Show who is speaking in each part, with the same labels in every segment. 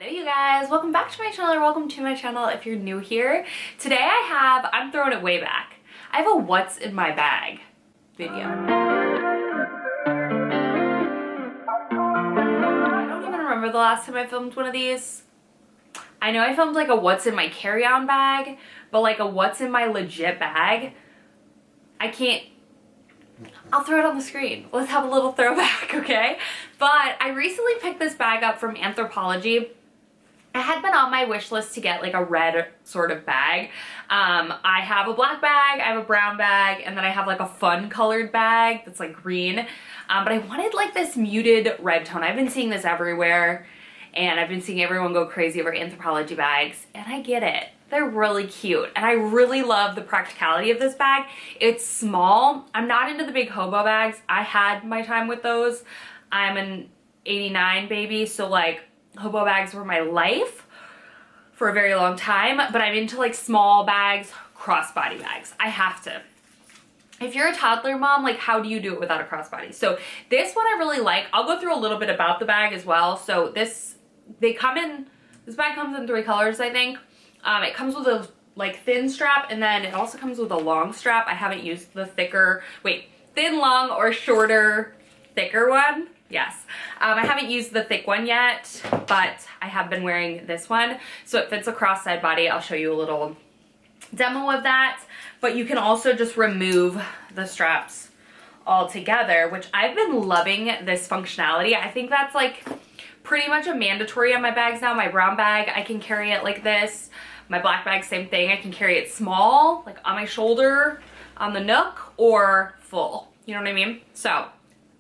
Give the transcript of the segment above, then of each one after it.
Speaker 1: Hey you guys, welcome back to my channel, or welcome to my channel if you're new here. Today I'm throwing it way back. I have a what's in my bag video. I don't even remember the last time I filmed one of these. I know I filmed like a what's in my carry-on bag, but like a what's in my legit bag, I can't. I'll throw it on the screen. Let's have a little throwback, okay? But I recently picked this bag up from Anthropology. I had been on my wish list to get like a red sort of bag. I have a black bag, I have a brown bag, and then I have like a fun colored bag that's like green. But I wanted like this muted red tone. I've been seeing this everywhere, and I've been seeing everyone go crazy over Anthropology bags, and I get it. They're really cute, and I really love the practicality of this bag. It's small. I'm not into the big hobo bags. I had my time with those. I'm an 89 baby, so like hobo bags were my life for a very long time, but I'm into like small bags, crossbody bags. I have to. If you're a toddler mom, like how do you do it without a crossbody? So this one I really like. I'll go through a little bit about the bag as well. So this bag comes in 3 colors, I think. It comes with a like thin strap, and then it also comes with a long strap. I haven't used the thin, long, or shorter, thicker one. Yes. I haven't used the thick one yet, but I have been wearing this one. So it fits a cross side body. I'll show you a little demo of that. But you can also just remove the straps all together, which I've been loving this functionality. I think that's like pretty much a mandatory on my bags now. My brown bag, I can carry it like this. My black bag, same thing. I can carry it small, like on my shoulder, on the nook, or full. You know what I mean? So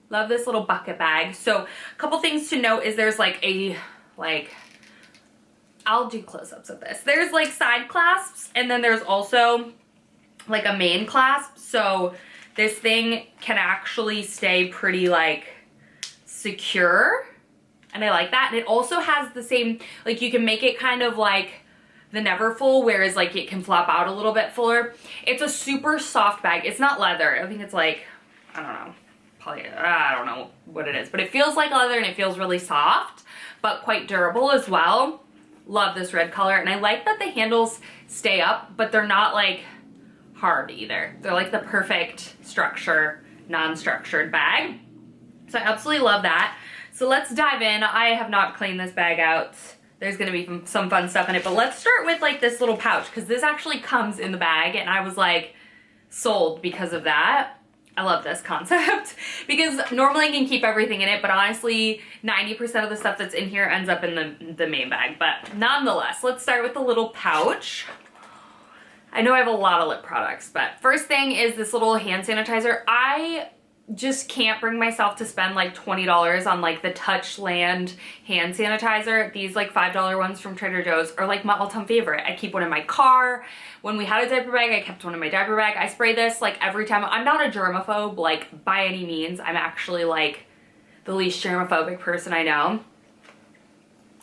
Speaker 1: love this little bucket bag. So a couple things to note is there's like I'll do close-ups of this. There's like side clasps, and then there's also like a main clasp. So this thing can actually stay pretty like secure, and I like that. And it also has the same, like you can make it kind of like the never full, whereas like it can flop out a little bit fuller. It's a super soft bag. It's not leather. I think it's like, I don't know. I don't know what it is, but it feels like leather, and it feels really soft, but quite durable as well. Love this red color, and I like that the handles stay up, but they're not like hard either. They're like the perfect structure, non-structured bag. So I absolutely love that. So let's dive in. I have not cleaned this bag out. There's gonna be some fun stuff in it, but let's start with like this little pouch, because this actually comes in the bag, and I was like sold because of that. I love this concept because normally I can keep everything in it, but honestly 90% of the stuff that's in here ends up in the main bag. But nonetheless, let's start with the little pouch. I know I have a lot of lip products, but first thing is this little hand sanitizer. I just can't bring myself to spend like $20 on like the Touchland hand sanitizer. These like $5 ones from Trader Joe's are like my all-time favorite. I keep one in my car. When we had a diaper bag, I kept one in my diaper bag. I spray this like every time. I'm not a germaphobe like by any means. I'm actually like the least germophobic person I know.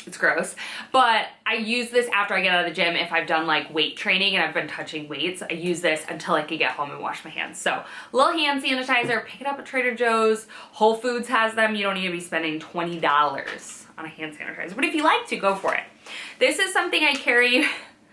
Speaker 1: It's gross, but I use this after I get out of the gym. If I've done like weight training and I've been touching weights, I use this until I can get home and wash my hands. So little hand sanitizer, pick it up at Trader Joe's. Whole Foods has them. You don't need to be spending $20 on a hand sanitizer, but if you like to, go for it. This is something I carry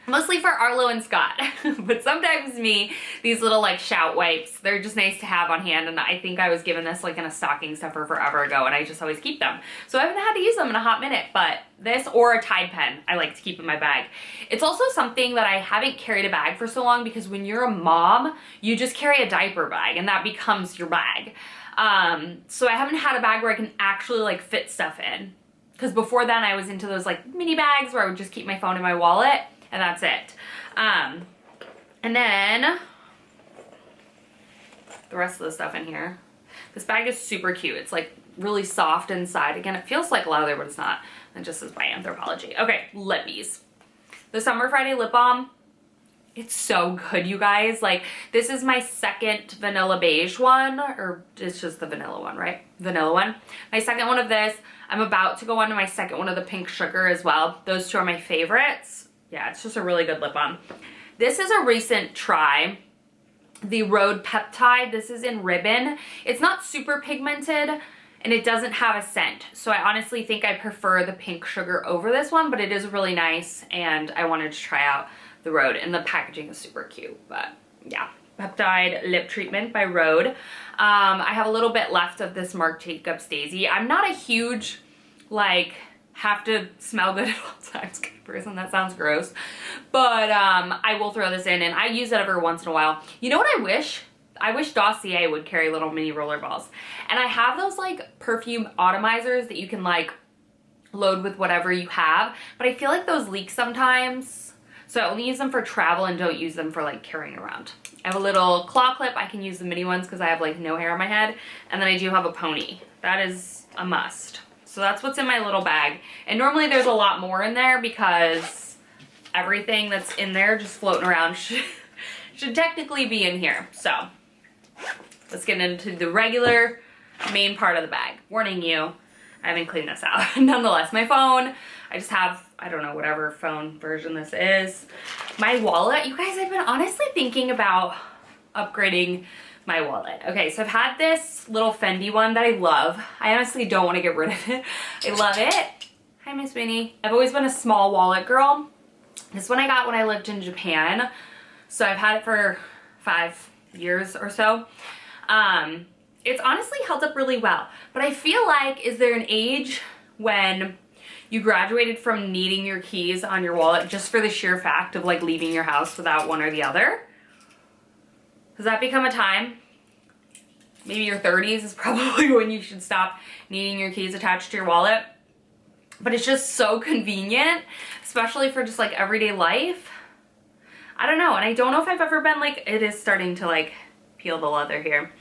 Speaker 1: mostly for Arlo and Scott, but sometimes me, these little like shout wipes, they're just nice to have on hand, and I think I was given this like in a stocking stuffer forever ago, and I just always keep them. So I haven't had to use them in a hot minute, but this or a Tide pen I like to keep in my bag. It's also something that I haven't carried a bag for so long, because when you're a mom, you just carry a diaper bag, and that becomes your bag. So I haven't had a bag where I can actually like fit stuff in, because before then I was into those like mini bags where I would just keep my phone in my wallet, and that's it. And then the rest of the stuff in here. This bag is super cute. It's like really soft inside. Again, it feels like leather, but it's not. It just is by Anthropology. Okay, lippies. The Summer Friday lip balm. It's so good, you guys. Like, this is my second vanilla beige one, or it's just the vanilla one, right? Vanilla one. My second one of this. I'm about to go on to my second one of the pink sugar as well. Those two are my favorites. Yeah, it's just a really good lip balm. This is a recent try. The Rhode Peptide. This is in Ribbon. It's not super pigmented. and it doesn't have a scent. So I honestly think I prefer the pink sugar over this one, but it is really nice and I wanted to try out the Rhode, and the packaging is super cute. But yeah, Peptide Lip Treatment by Rhode. I have a little bit left of this Marc Jacobs Daisy. I'm not a huge, like, have to smell good at all times kind of person. That sounds gross. But I will throw this in, and I use it every once in a while. You know what I wish? I wish Dossier would carry little mini roller balls. And I have those like perfume atomizers that you can like load with whatever you have, but I feel like those leak sometimes. So I only use them for travel and don't use them for like carrying around. I have a little claw clip. I can use the mini ones because I have like no hair on my head. And then I do have a pony. That is a must. So that's what's in my little bag. And normally there's a lot more in there because everything that's in there just floating around should technically be in here. So let's get into the regular main part of the bag. Warning you, I haven't cleaned this out. Nonetheless, my phone, I just have, I don't know, whatever phone version this is. My wallet, you guys, I've been honestly thinking about upgrading my wallet. Okay, so I've had this little Fendi one that I love. I honestly don't want to get rid of it. I love it. Hi, Miss Winnie. I've always been a small wallet girl. This one I got when I lived in Japan. So I've had it for 5 years or so. It's honestly held up really well, but I feel like, is there an age when you graduated from needing your keys on your wallet just for the sheer fact of like leaving your house without one or the other? Has that become a time? Maybe your 30s is probably when you should stop needing your keys attached to your wallet. But it's just so convenient, especially for just like everyday life. I don't know, and I don't know if I've ever been like, it is starting to like peel the leather here.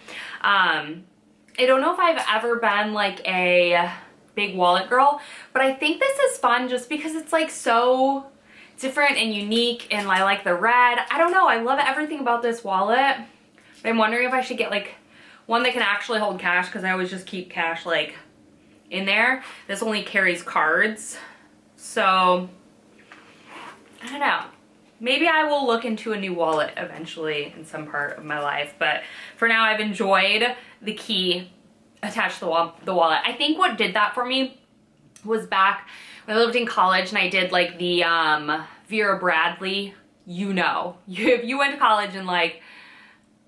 Speaker 1: I don't know if I've ever been like a big wallet girl, but I think this is fun just because it's like so different and unique, and I like the red. I don't know, I love everything about this wallet. But I'm wondering if I should get like one that can actually hold cash, because I always just keep cash like in there. This only carries cards, so I don't know. Maybe I will look into a new wallet eventually in some part of my life, but for now I've enjoyed the key attached to the wallet. I think what did that for me was back when I lived in college and I did like the Vera Bradley, you know. If you went to college in like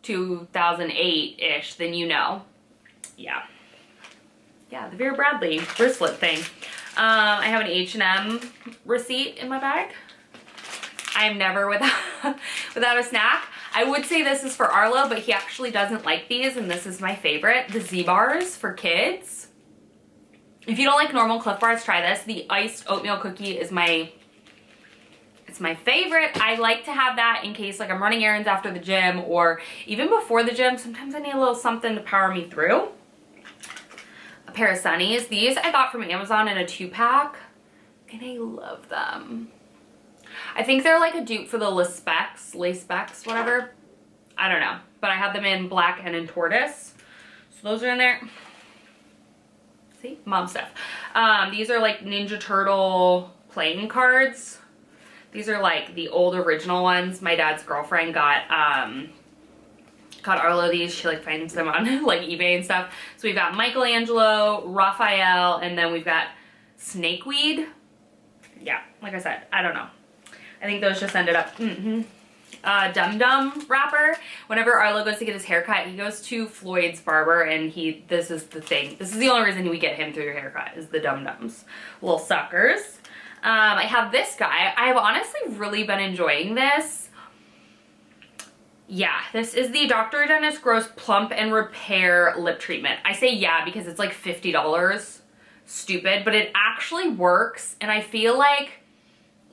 Speaker 1: 2008-ish, then you know. Yeah. Yeah, the Vera Bradley wristlet thing. I have an H&M receipt in my bag. I am never without a snack. I would say this is for Arlo, but he actually doesn't like these, and this is my favorite. The Z-Bars for kids. If you don't like normal Cliff Bars, try this. The iced oatmeal cookie is it's my favorite. I like to have that in case like I'm running errands after the gym, or even before the gym. Sometimes I need a little something to power me through. A pair of Sunnies. These I got from Amazon in a 2-pack, and I love them. I think they're like a dupe for the Lace Specs, whatever. I don't know. But I have them in black and in tortoise. So those are in there. See? Mom stuff. These are like Ninja Turtle playing cards. These are like the old original ones. My dad's girlfriend got Arlo these. She like finds them on like eBay and stuff. So we've got Michelangelo, Raphael, and then we've got Snakeweed. Yeah, like I said, I don't know. I think those just ended up, Dum Dum wrapper. Whenever Arlo goes to get his haircut, he goes to Floyd's barber, and this is the thing. This is the only reason we get him through your haircut, is the Dum Dums. Little suckers. I have this guy. I have honestly really been enjoying this. Yeah, this is the Dr. Dennis Gross Plump and Repair Lip Treatment. I say yeah because it's like $50. Stupid, but it actually works, and I feel like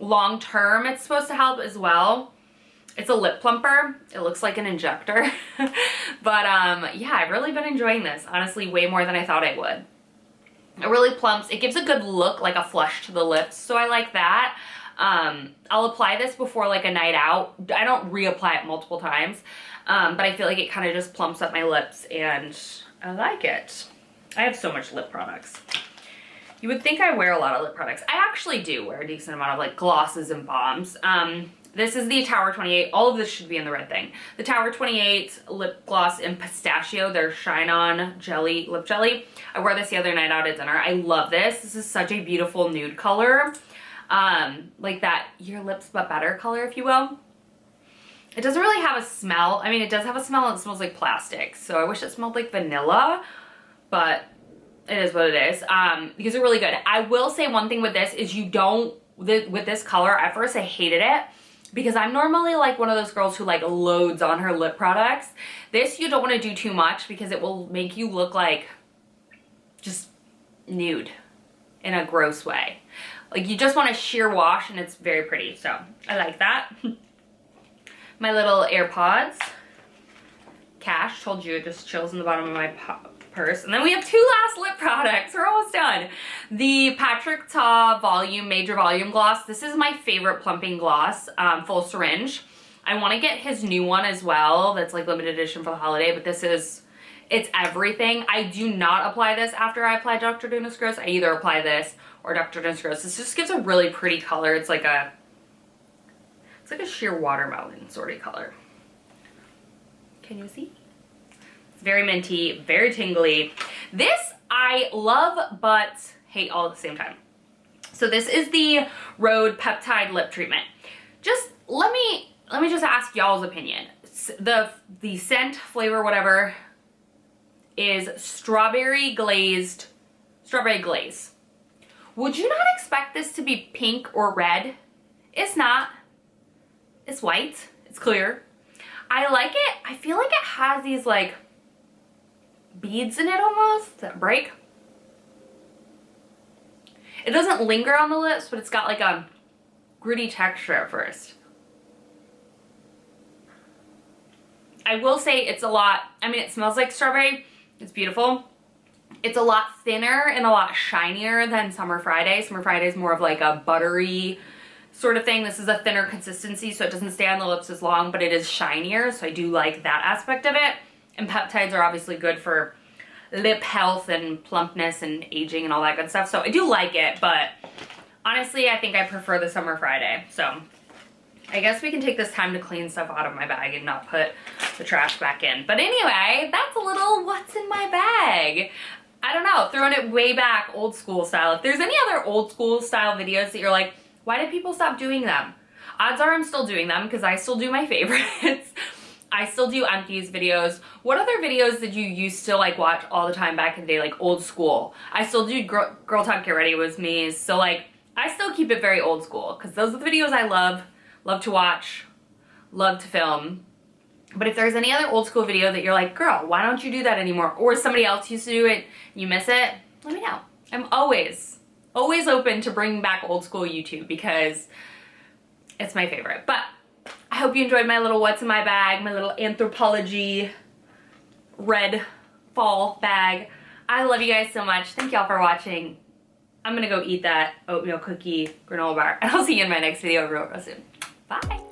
Speaker 1: long term it's supposed to help as well. It's a lip plumper. It looks like an injector. But yeah, I've really been enjoying this, honestly, way more than I thought I would. It really plumps. It gives a good look, like a flush to the lips, so I like that. I'll apply this before like a night out. I don't reapply it multiple times, but I feel like it kind of just plumps up my lips, and I like it. I have so much lip products. You would think I wear a lot of lip products. I actually do wear a decent amount of like glosses and balms. This is the Tower 28. All of this should be in the red thing. The Tower 28 lip gloss in pistachio. Their Shine On Jelly lip jelly. I wore this the other night out at dinner. I love this. This is such a beautiful nude color. Like that your lips but better color, if you will. It doesn't really have a smell. I mean, it does have a smell and it smells like plastic. So I wish it smelled like vanilla, but it is what it is. These are really good. I will say one thing with this is you don't, with this color, at first I hated it because I'm normally like one of those girls who like loads on her lip products. This you don't want to do too much because it will make you look like just nude in a gross way. Like you just want a sheer wash and it's very pretty. So I like that. My little AirPods. Cash, told you, it just chills in the bottom of my purse. And then we have two last lip products. We're almost done. The Patrick Ta Major Volume Gloss. This is my favorite plumping gloss, full syringe. I want to get his new one as well. That's like limited edition for the holiday, but this is, it's everything. I do not apply this after I apply Dr. Dennis Gross. I either apply this or Dr. Dennis Gross. This just gives a really pretty color. It's like a sheer watermelon sort of color. Can you see? It's very minty, very tingly. This I love but hate all at the same time. So this is the Rhode Peptide Lip Treatment. Just let me just ask y'all's opinion. The scent, flavor, whatever, is strawberry glaze. Would you not expect this to be pink or red? It's not. It's white. It's clear. I like it. I feel like it has these like beads in it almost that break. It doesn't linger on the lips, but it's got like a gritty texture at first. I will say it's a lot, I mean, it smells like strawberry. It's beautiful. It's a lot thinner and a lot shinier than Summer Friday. Summer Friday is more of like a buttery sort of thing. This is a thinner consistency, so it doesn't stay on the lips as long, but it is shinier, so I do like that aspect of it. And peptides are obviously good for lip health and plumpness and aging and all that good stuff, so I do like it, but honestly, I think I prefer the Summer Friday. So I guess we can take this time to clean stuff out of my bag and not put the trash back in. But anyway, that's a little what's in my bag. I don't know, throwing it way back old school style. If there's any other old school style videos that you're like, why did people stop doing them? Odds are I'm still doing them because I still do my favorites. I still do empties videos. What other videos did you used to like watch all the time back in the day, like old school? I still do Girl Talk Get Ready With Me. So like, I still keep it very old school because those are the videos I love to watch, love to film. But if there's any other old school video that you're like, girl, why don't you do that anymore? Or somebody else used to do it, you miss it, let me know. I'm always open to bringing back old school YouTube because it's my favorite. But I hope you enjoyed my little what's in my bag, my little Anthropology red fall bag. I love you guys so much. Thank y'all for watching. I'm gonna go eat that oatmeal cookie granola bar and I'll see you in my next video real soon. Bye.